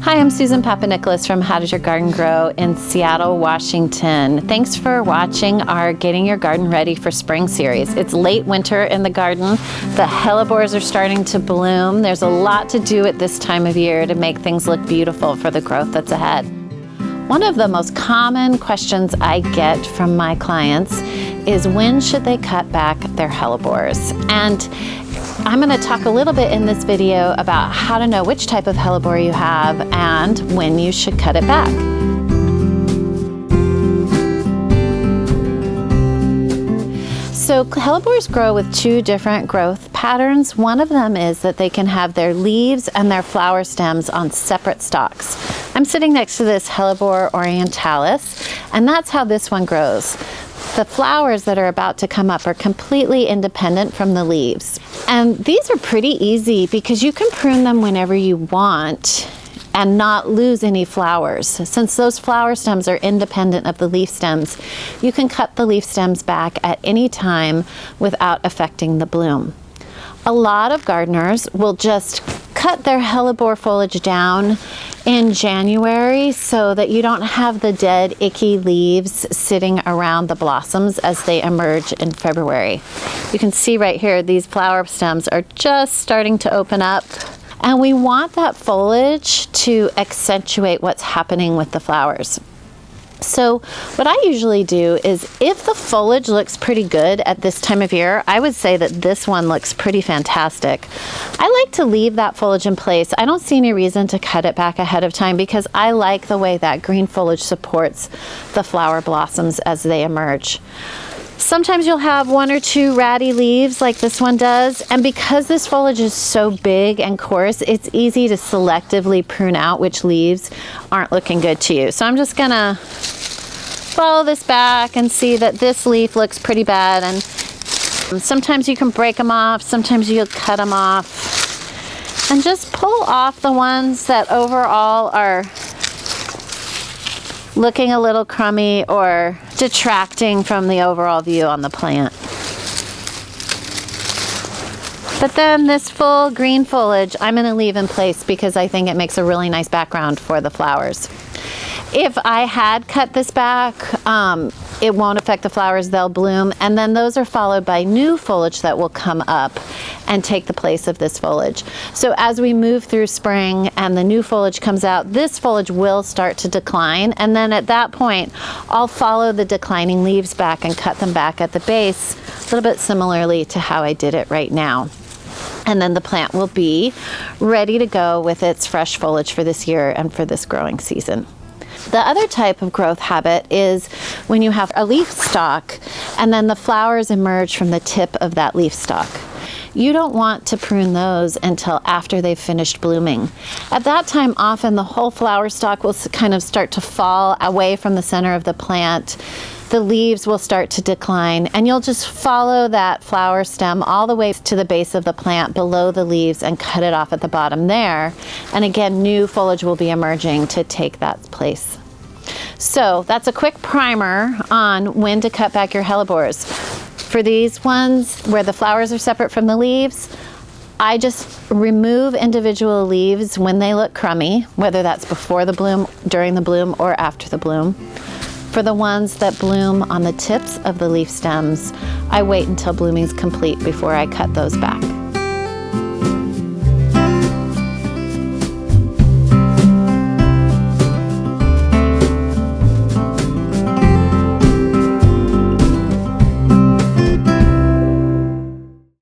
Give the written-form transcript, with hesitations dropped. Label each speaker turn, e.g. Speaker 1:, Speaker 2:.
Speaker 1: Hi, I'm Susan Papanicholas from How Does Your Garden Grow in Seattle, Washington. Thanks for watching our Getting Your Garden Ready for Spring series. It's late winter in the garden. The hellebores are starting to bloom. There's a lot to do at this time of year to make things look beautiful for the growth that's ahead. One of the most common questions I get from my clients is when should they cut back their hellebores? And I'm going to talk a little bit in this video about how to know which type of hellebore you have and when you should cut it back. So hellebores grow with two different growth patterns. One of them is that they can have their leaves and their flower stems on separate stalks. I'm sitting next to this hellebore orientalis, and that's how this one grows. The flowers that are about to come up are completely independent from the leaves. And these are pretty easy because you can prune them whenever you want and not lose any flowers. Since those flower stems are independent of the leaf stems, you can cut the leaf stems back at any time without affecting the bloom. A lot of gardeners will just cut their hellebore foliage down in January so that you don't have the dead, icky leaves sitting around the blossoms as they emerge in February. You can see right here, these flower stems are just starting to open up. And we want that foliage to accentuate what's happening with the flowers. So what I usually do is if the foliage looks pretty good at this time of year, I would say that this one looks pretty fantastic. I like to leave that foliage in place. I don't see any reason to cut it back ahead of time because I like the way that green foliage supports the flower blossoms as they emerge. Sometimes you'll have one or two ratty leaves like this one does, and because this foliage is so big and coarse, it's easy to selectively prune out which leaves aren't looking good to you. So I'm just gonna follow this back and see that this leaf looks pretty bad, and sometimes you can break them off, sometimes you'll cut them off, and just pull off the ones that overall are looking a little crummy or detracting from the overall view on the plant. But then this full green foliage I'm going to leave in place because I think it makes a really nice background for the flowers. If I had cut this back, it won't affect the flowers, they'll bloom, and then those are followed by new foliage that will come up and take the place of this foliage. So as we move through spring and the new foliage comes out, this foliage will start to decline, and then at that point I'll follow the declining leaves back and cut them back at the base, a little bit similarly to how I did it right now. And then the plant will be ready to go with its fresh foliage for this year and for this growing season. The other type of growth habit is when you have a leaf stalk and then the flowers emerge from the tip of that leaf stalk. You don't want to prune those until after they've finished blooming. At that time, often the whole flower stalk will kind of start to fall away from the center of the plant. The leaves will start to decline, and you'll just follow that flower stem all the way to the base of the plant below the leaves and cut it off at the bottom there. And again, new foliage will be emerging to take that place. So that's a quick primer on when to cut back your hellebores. For these ones where the flowers are separate from the leaves, I just remove individual leaves when they look crummy, whether that's before the bloom, during the bloom, or after the bloom. For the ones that bloom on the tips of the leaf stems, I wait until blooming is complete before I cut those back.